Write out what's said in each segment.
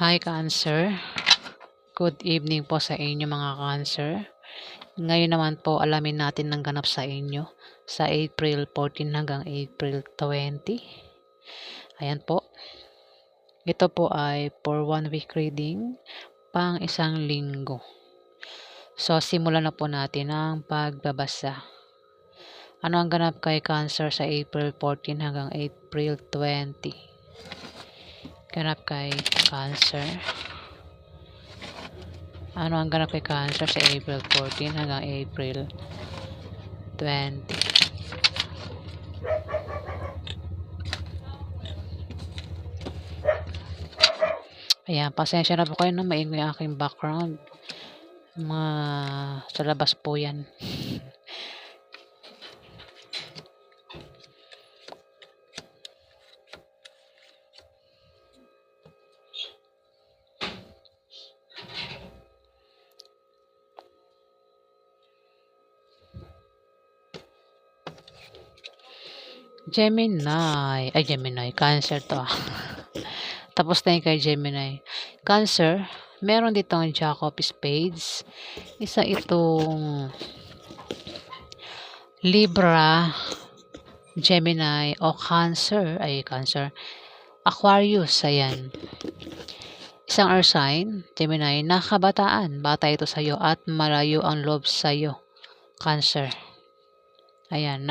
Hi Cancer, good evening po sa inyo mga Cancer. Ngayon naman po alamin natin ang ganap sa inyo sa April 14 hanggang April 20. Ayan po. Ito po ay for 1 week reading pang isang linggo. So simulan na po natin ang pagbabasa. Ano ang ganap kay Cancer sa April 14 hanggang April 20? Ganap kay Cancer. Ano ang ganap kay Cancer sa April 14 hanggang April 20? Ayan, pasensya na po kayo na maingay ang aking background. Sa labas po yan. Gemini, Cancer to ah. Tapos na yung kay Gemini. Cancer, meron ditong Jack of Spades. Isa itong Libra, Gemini o Cancer. Aquarius, ayan. Isang earth sign, Gemini, na kabataan. Bata ito sa'yo at malayo ang loob sa'yo. Cancer. Ayan,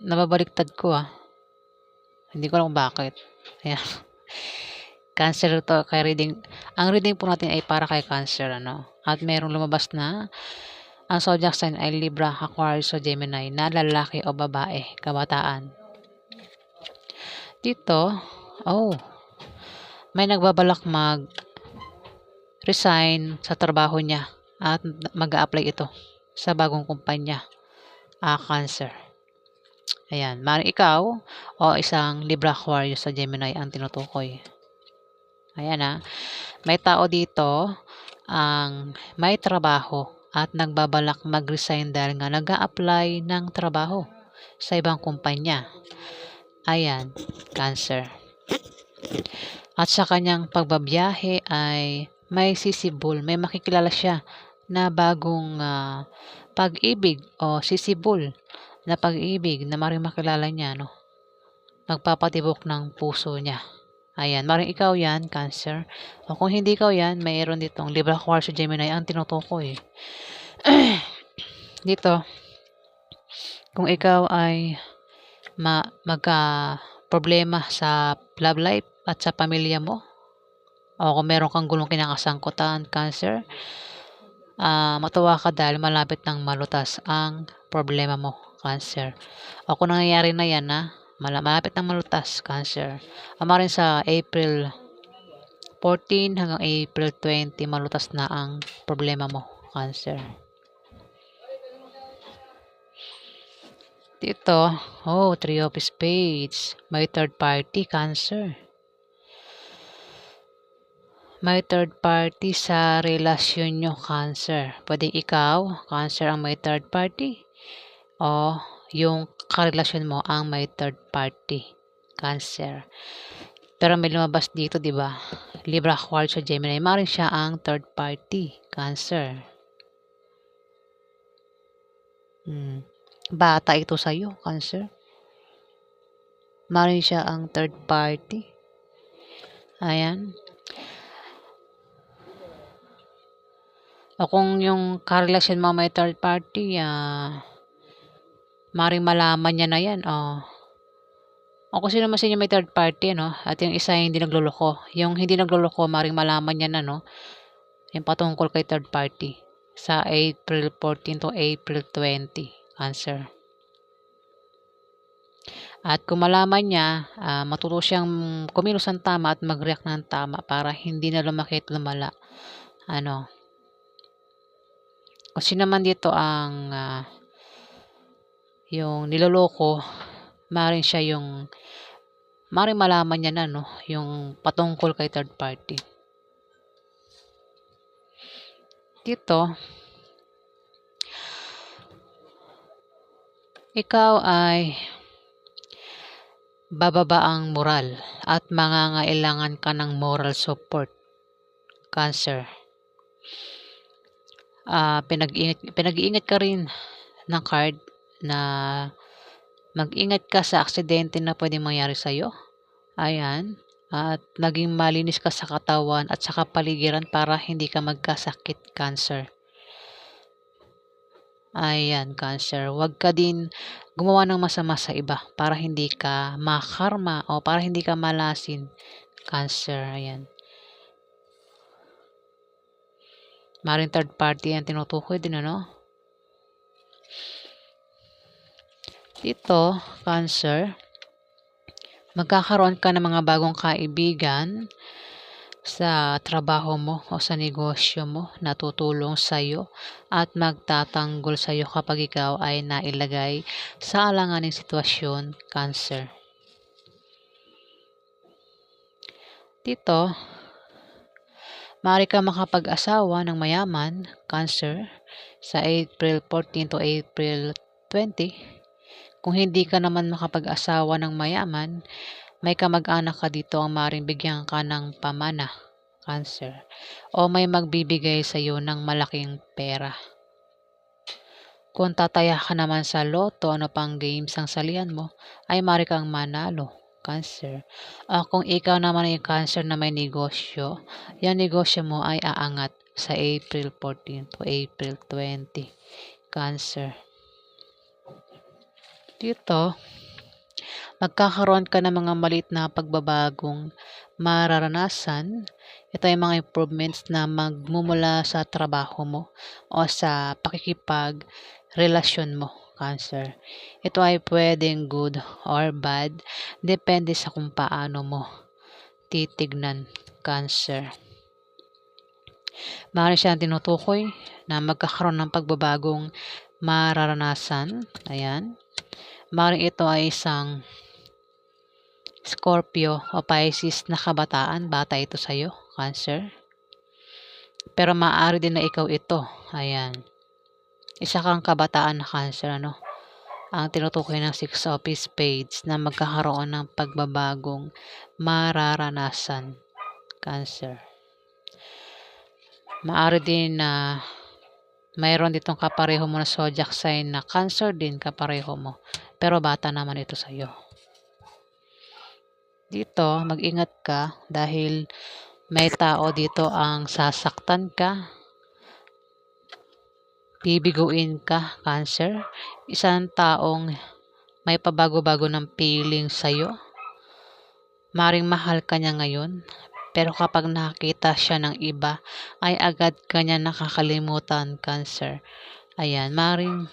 nababaliktad ko ah. Hindi ko alam kung bakit. Ayan. Cancer to kay reading. Ang reading po natin ay para kay Cancer, ano. At merong lumabas na ang zodiac sign ay Libra, Aquarius o Gemini na lalaki o babae, kabataan. Dito, may nagbabalak resign sa trabaho niya at mag-a-apply ito sa bagong kumpanya. Cancer. Ayan, maaaring ikaw o isang Libra, Aquarius sa Gemini ang tinutukoy. Ayan may tao dito ang may trabaho at nagbabalak mag-resign dahil nga nag-a-apply ng trabaho sa ibang kumpanya. Ayan, Cancer. At sa kanyang pagbabiyahe ay may sisibol, may makikilala siya na bagong pag-ibig o sisibol na pag-ibig na maring makilala niya, no? Magpapatibok ng puso niya. Ayan, maring ikaw yan, Cancer. O kung hindi ikaw yan, mayroon ditong Libra, Aquarius, Gemini ang tinutukoy. Dito, kung ikaw ay magka-problema sa love life at sa pamilya mo, o kung meron kang gulong kinakasangkutan, Cancer, matuwa ka dahil malapit ng malutas ang problema mo, Cancer. O kung nangyayari na yan malapit ng malutas, Cancer. Ama rin sa April 14 hanggang April 20, malutas na ang problema mo, Cancer. Dito, Three of Spades. May third party, Cancer. May third party sa relasyon nyo, Cancer. Pwede ikaw, Cancer, ang may third party. O yung karelasyon mo ang may third party, Cancer. Pero may lumabas dito, di ba? Libra, Aquarius, Gemini. Maaaring siya ang third party, Cancer. Bata ito sa'yo, Cancer. Maaaring siya ang third party. Ayan. O kung yung karelasyon mo may third party, maaaring malaman niya na yan. O kung sino man sa inyo may third party, at yung isa hindi nagluloko. Yung hindi nagluloko, maaaring malaman niya na, yung patungkol kay third party. Sa April 14 to April 20, Cancer. At kung malaman niya, matuto siyang kumilos ng tama at mag-react ng tama para hindi na lumaki at lumala. Kung sino man dito ang yung niloloko, maaaring siya maaaring malaman niya na, yung patungkol kay third party. Dito, ikaw ay bababa ang moral at mangangailangan ka ng moral support. Cancer. Ayan. Maaaring ikaw, Cancer, ang may third party. O kung hindi ikaw yan, mayroon ditong Libra, Aquarius, Gemini. Maaaring siya ang third party, Cancer. Cancer. Pinag-iingat ka rin ng card na mag-ingat ka sa aksidente na pwedeng mangyari sa'yo. Ayan. At maging malinis ka sa katawan at sa kapaligiran para hindi ka magkasakit, Cancer. Ayan, Cancer. Huwag ka din gumawa ng masama sa iba para hindi ka makarma o para hindi ka malasin, Cancer. Ayan. Maring third party ang tinutukoy din, ano? Dito, Cancer, magkakaroon ka ng mga bagong kaibigan sa trabaho mo o sa negosyo mo na tutulong sa'yo at magtatanggol sa'yo kapag ikaw ay nailagay sa alanganing sitwasyon, Cancer. Dito, maaari ka makapag-asawa ng mayaman, Cancer, sa April 14 to April 20. Kung hindi ka naman makapag-asawa ng mayaman, may kamag-anak ka dito ang maaaring bigyan ka ng pamana, Cancer, o may magbibigay sa iyo ng malaking pera. Kung tataya ka naman sa loto, ano pang games ang salihan mo, ay maaari kang manalo, Cancer. Kung ikaw naman ay Cancer na may negosyo, yung negosyo mo ay aangat sa April 14 to April 20, Cancer. Dito, magkakaroon ka ng mga maliit na pagbabagong mararanasan. Ito ay mga improvements na magmumula sa trabaho mo o sa pakikipag-relasyon mo, Cancer. Ito ay pwedeng good or bad, depende sa kung paano mo titignan, Cancer. Maaari siyang tinutukoy na magkakaroon ng pagbabagong mararanasan. Ayan. Maaaring ito ay isang Scorpio o Pisces na kabataan, bata ito sa'yo, Cancer. Pero maaari din na ikaw ito. Ayan. Isa kang kabataan na Cancer, ano? Ang tinutukoy ng Six of Spades na magkakaroon ng pagbabagong mararanasan, Cancer. Maaari din na mayroon ditong kapareho mo na zodiac sign na Cancer din kapareho mo. Pero bata naman ito sa'yo. Dito, mag-ingat ka dahil may tao dito ang sasaktan ka. Bibiguin ka, Cancer. Isang taong may pabago-bago ng feeling sa'yo. Maring mahal ka niya ngayon. Pero kapag nakita siya ng iba, ay agad ka niya nakakalimutan, Cancer. Ayan, maring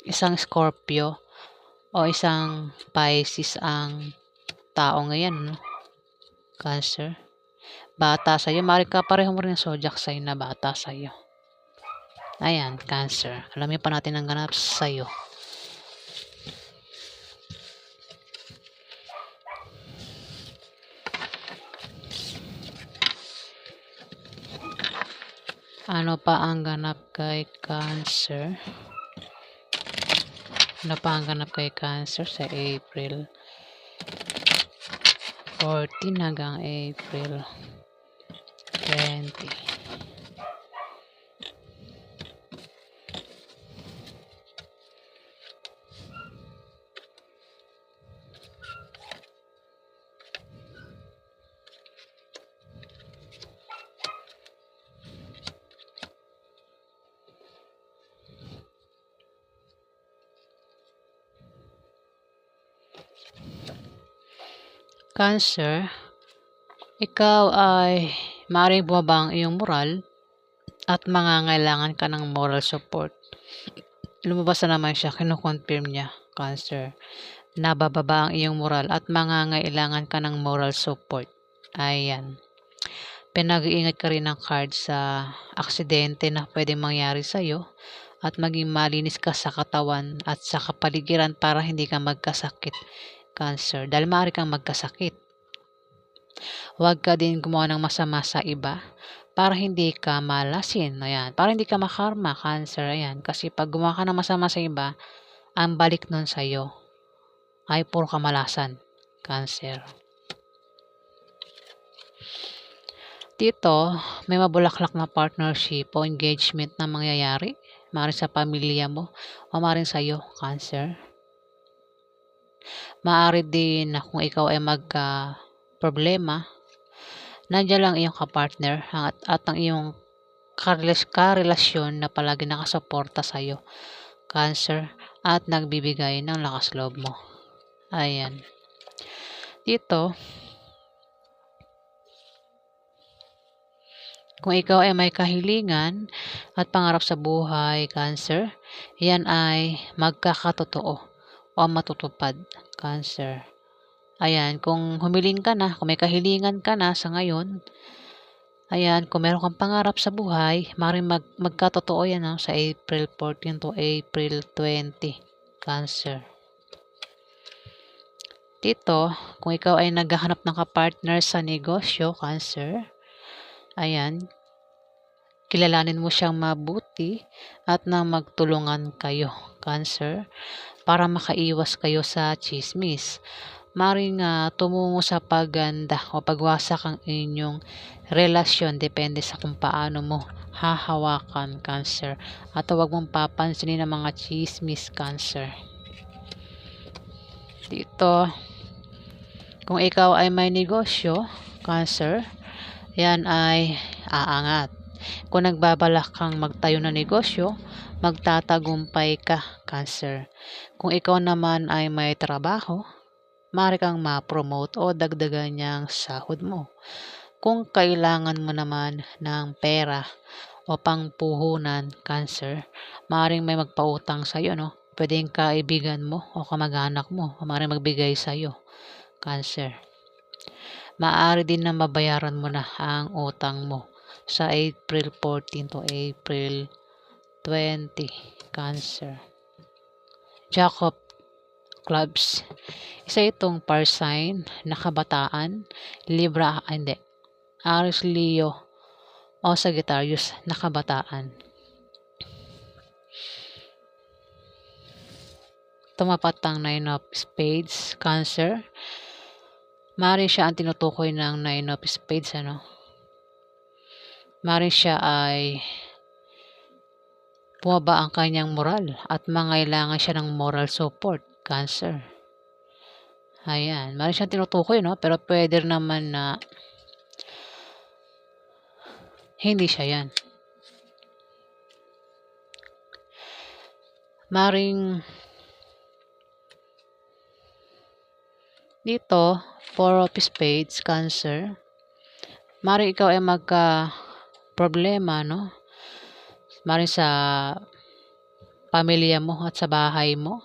isang Scorpio o isang Pisces ang tao ngayon, no? Cancer. Bata sa'yo. Maaaring kapareho mo rin ang zodiac sign na bata sa'yo. Ayan, Cancer. Alamin pa natin ang ganap sa'yo. Ano pa ang ganap kay Cancer? Ano pa ang ganap kay Cancer sa April 14 hanggang April 20? Cancer, ikaw ay maaaring bumaba ang iyong moral at mangangailangan ka ng moral support. Lumabas na naman siya, kinukonfirm niya, Cancer. Nabababa ang iyong moral at mangangailangan ka ng moral support. Ayan. Pinag-iingat ka rin ng card sa aksidente na pwedeng mangyari sa'yo at maging malinis ka sa katawan at sa kapaligiran para hindi ka magkasakit, Cancer. Dahil maaari kang magkasakit. Huwag ka din gumawa ng masama sa iba para hindi ka malasin. Ayan. Para hindi ka makarma, Cancer. Ayan. Kasi pag gumawa ka ng masama sa iba, ang balik nun sa'yo ay puro kamalasan, Cancer. Dito, may mabulaklak na partnership o engagement na mangyayari. Maaaring sa pamilya mo o maaaring sa'yo, Cancer. Maaari din na kung ikaw ay problema, nandiyan lang iyong kapartner at ang iyong karelasyon na palagi nakasuporta sa'yo, Cancer, at nagbibigay ng lakas loob mo. Ayan. Dito, kung ikaw ay may kahilingan at pangarap sa buhay, Cancer, yan ay magkakatotoo o matutupad, Cancer. Ayan, kung humiling ka na, kung may kahilingan ka na sa ngayon, ayan, kung meron kang pangarap sa buhay, maaaring magkatotoo yan sa April 14 to April 20, Cancer. Dito, kung ikaw ay naghahanap ng kapartner sa negosyo, Cancer, ayan, kilalanin mo siyang mabuti at na magtulungan kayo, Cancer, para makaiwas kayo sa chismis. Maring tumungo sa pagganda o pagwasak ang inyong relasyon depende sa kung paano mo hahawakan, Cancer, at huwag mong papansinin ang mga chismis, Cancer. Dito, kung ikaw ay may negosyo, Cancer, yan ay aangat. Kung nagbabalak kang magtayo ng negosyo, magtatagumpay ka, Cancer. Kung ikaw naman ay may trabaho, maaari kang ma-promote o dagdagan niyang sahod mo. Kung kailangan mo naman ng pera o pangpuhunan, Cancer, maaaring may magpautang sa iyo, no? Pwedeng kaibigan mo o kamag-anak mo, maaaring magbigay sa iyo, Cancer. Maaari din na mabayaran mo na ang utang mo sa April 14 to April 20, Cancer. Jack of Clubs. Isa itong par sign na kabataan, Libra, Aries, Leo, o Sagittarius na kabataan. Tumapat ang 9 of Spades, Cancer. Maaaring siya ang tinutukoy ng 9 of Spades, Maaaring siya ay bumaba ang kanyang moral at mangailangan siya ng moral support, Cancer. Ayan, maaaring siya tinutukoy, pero pwede naman na hindi siya yan. Maaaring dito, 4 of Spades, Cancer. Maaaring ikaw ay problema, Maaaring sa pamilya mo at sa bahay mo.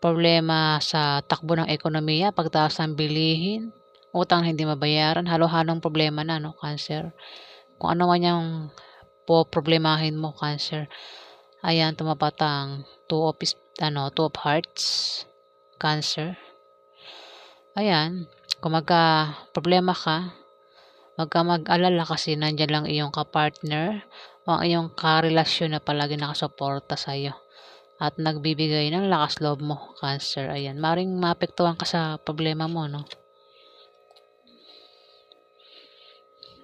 Problema sa takbo ng ekonomiya, pagtaas ng bilihin, utang hindi mabayaran, halo-halong problema na, Cancer. Kung ano man yung problemahin mo, Cancer. Ayan, tumapat ang 2 of Hearts, Cancer. Ayan, kung problema ka, mag-alala kasi nandyan lang iyong kapartner o ang iyong karelasyon na palagi nakasuporta sa iyo at nagbibigay ng lakas loob mo, Cancer. Ayan, maring maapektuhan ka sa problema mo,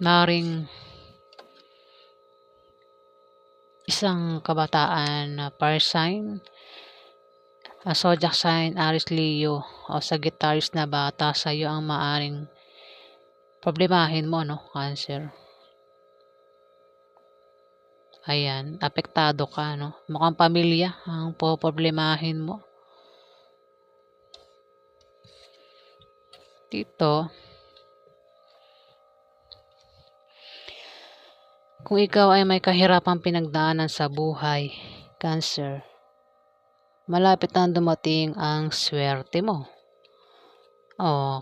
Maring isang kabataan na par sign, zodiac sign, Aries, Leo, o Sagittarius na bata sa iyo ang maaring problemahin mo, Cancer. Ayan, apektado ka, Mukhang pamilya ang problemahin mo. Dito, kung ikaw ay may kahirapang pinagdaanan sa buhay, Cancer, malapit na dumating ang swerte mo.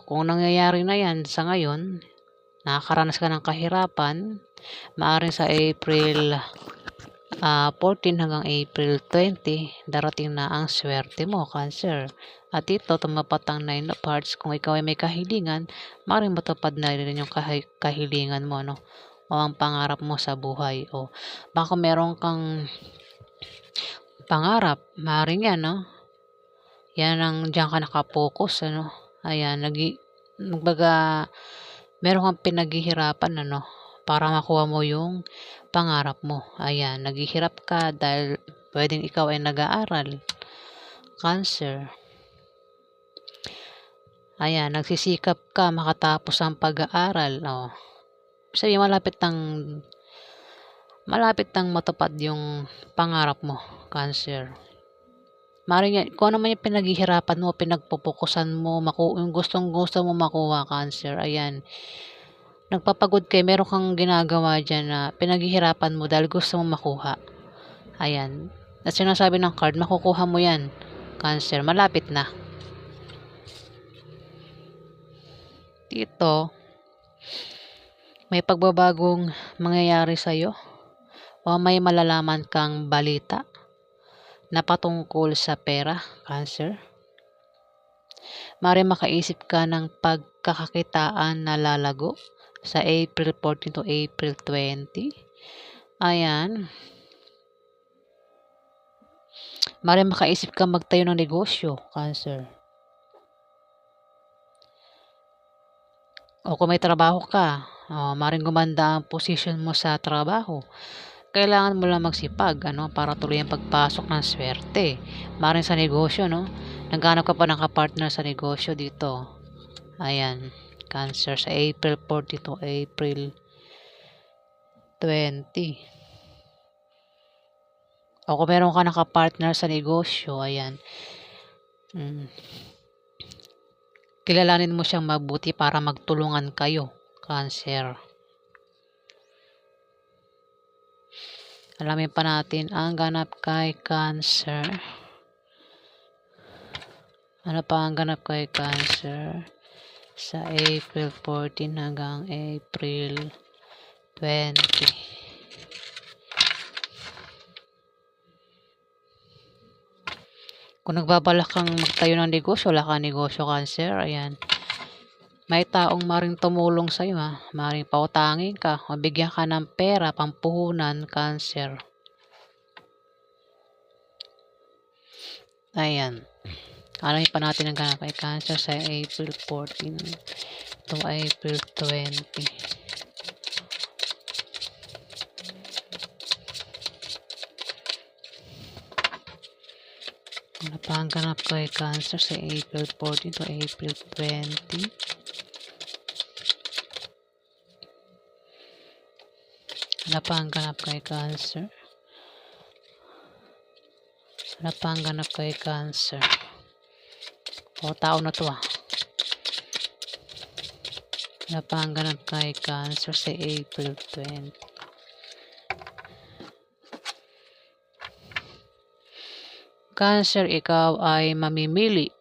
Kung nangyayari na yan sa ngayon, nakakaranas ka ng kahirapan, maaaring sa April 14 hanggang April 20, darating na ang swerte mo, Cancer. At ito, tumapat ang 9 of Hearts. Kung ikaw ay may kahilingan, maaaring matupad na rin yung kahilingan mo, o ang pangarap mo sa buhay. O baka meron kang pangarap, maaaring yan, yan ang diyan ka nakapokus, Ayan, meron kang pinaghihirapan ano, para makuha mo yung pangarap mo. Ayan, naghihirap ka dahil puwedeng ikaw ay nag-aaral, Cancer. Ayan, nagsisikap ka makatapos ang pag-aaral, oh. Sabihin malapit nang matupad yung pangarap mo, Cancer. Maaaring yan kung ano man yung pinaghihirapan mo, pinagpupukusan mo, yung gustong-gusto mo makuha, Cancer, ayan. Nagpapagod ka, meron kang ginagawa diyan na pinaghihirapan mo dahil gusto mong makuha. Ayan. At sinasabi ng card, makukuha mo yan, Cancer. Malapit na. Dito, may pagbabagong mangyayari sa'yo o may malalaman kang balita na patungkol sa pera, Cancer. Maaaring makaisip ka ng pagkakakitaan na lalago sa April 14 to April 20. Ayan. Maaaring makaisip ka magtayo ng negosyo, Cancer. O kung may trabaho ka, maaaring gumanda ang posisyon mo sa trabaho. Kailangan mo lang magsipag para tuloy ang pagpasok ng swerte. Maaaring sa negosyo, naghahanap ka pa ng kapartner sa negosyo dito. Ayan, Cancer, sa April 14 to April 20. O kung meron ka nakapartner sa negosyo, ayan, kilalanin mo siyang mabuti para magtulungan kayo, Cancer. Alamin pa natin ang ganap kay Cancer. Ano pa ang ganap kay Cancer sa April 14 hanggang April 20? Kung nagbabalak kang magtayo ng negosyo, wala kang negosyo, Cancer, ayan. May taong maring tumulong sa'yo, maring pautangin ka, mabigyan ka ng pera, pampuhunan, Cancer. Ayan. Alamin pa natin ang ganap kay Cancer sa April 14 to April 20. Ano pa ang ganap kay Cancer sa April 14 to April 20? Ano pa ang ganap kay Cancer? Ano pa ang ganap kay Cancer? O, tao na to Ano pa ang ganap kay Cancer sa April 20? Cancer, ikaw ay mamimili.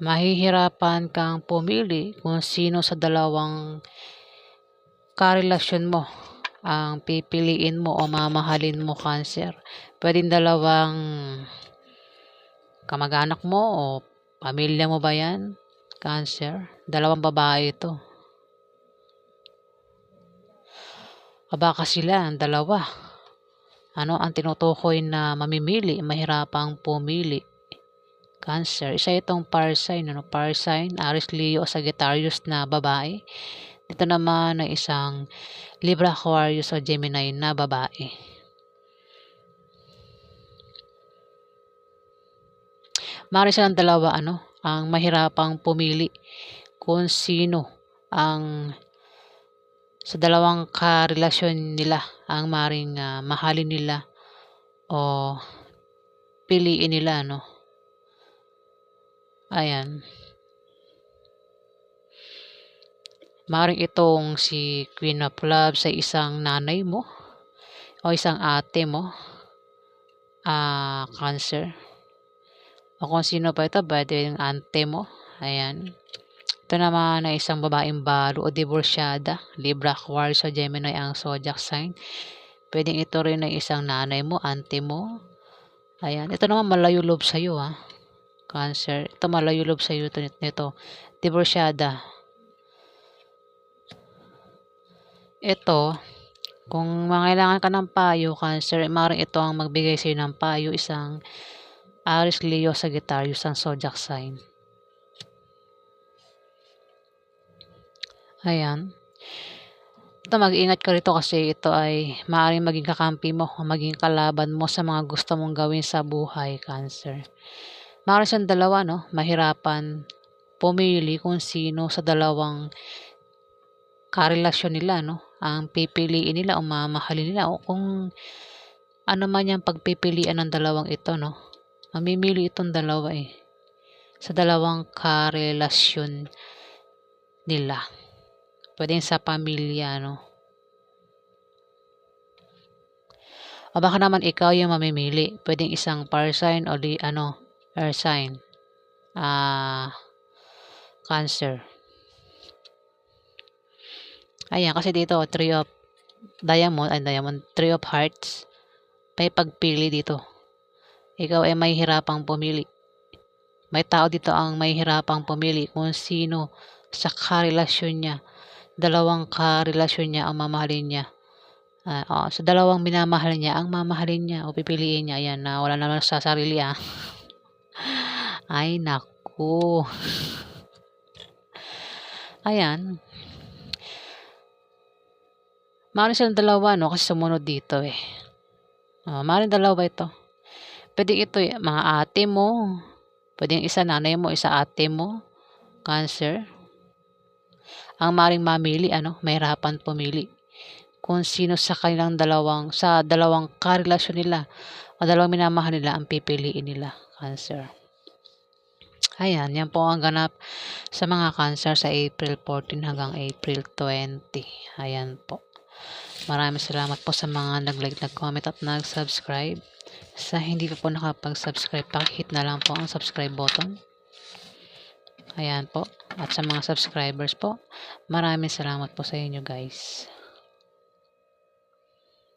Mahihirapan kang pumili kung sino sa dalawang karelasyon mo ang pipiliin mo o mamahalin mo, Cancer. Pwedeng dalawang kamag-anak mo o pamilya mo ba yan, Cancer? Dalawang babae ito. Baka sila, ang dalawa. Ang tinutukoy na mamimili, mahirapang pumili, Cancer. Isa itong fire sign, fire sign, Aries, Leo, Sagittarius na babae. Dito naman ay isang Libra, Aquarius o Gemini na babae. Maaari silang dalawa ang mahirapang pumili kung sino ang sa dalawang karelasyon nila ang maring mahalin nila o piliin nila, Ayan. Maaaring itong si Queen of Love sa isang nanay mo o isang ate mo, Cancer. O kung sino pa ito, pwede yung ante mo. Ayan. Ito naman ay isang babaeng balo o divorsyada. Libra, Aquarius o Gemini ang zodiac sign. Pwedeng ito rin ay isang nanay mo, ante mo. Ayan. Ito naman malayo loob sa'yo, Cancer. Ito malayo loob sa'yo nito. Divorsyada. Ito, kung mangailangan ka ng payo, Cancer, maaaring ito ang magbigay sa'yo ng payo, isang Aries, Leo, Sagittarius ang zodiac sign. Ayan. Ito, mag-ingat ka rito kasi ito ay maaaring maging kakampi mo o maging kalaban mo sa mga gusto mong gawin sa buhay, Cancer. Maaaring siyang dalawa, no? Mahirapan pumili kung sino sa dalawang karelasyon nila, no? Ang pipiliin nila o mamahalin nila o kung ano man yung pagpipilian ng dalawang ito, no? Mamimili itong dalawa eh. Sa dalawang karelasyon nila. Pwedeng sa pamilya, no? O baka naman ikaw yung mamimili. Pwedeng isang fire sign o air sign. Cancer. Ayan, kasi dito, three of hearts. May pagpili dito. Ikaw ay may hirapang pumili. May tao dito ang may hirapang pumili kung sino sa karelasyon niya. Dalawang karelasyon niya ang mamahalin niya. Sa dalawang minamahal niya ang mamahalin niya o pipiliin niya. Ayan, na wala naman sa sarili ah. Ay, naku. Ayan. Maaaring silang dalawa, no? Kasi sumunod dito eh. Maaaring dalawa ito. Pwede ito, mga ate mo. Pwede isa nanay mo, isa ate mo. Cancer. Ang maaaring mamili, mahirapan pumili. Kung sino sa dalawang karelasyon nila o dalawang minamahal nila ang pipiliin nila. Cancer. Ayan, yan po ang ganap sa mga Cancer sa April 14 hanggang April 20. Ayan po. Maraming salamat po sa mga nag-like, nag-comment at nag-subscribe. Sa hindi pa po nakapag-subscribe, pakihit na lang po ang subscribe button. Ayan po. At sa mga subscribers po, maraming salamat po sa inyo guys.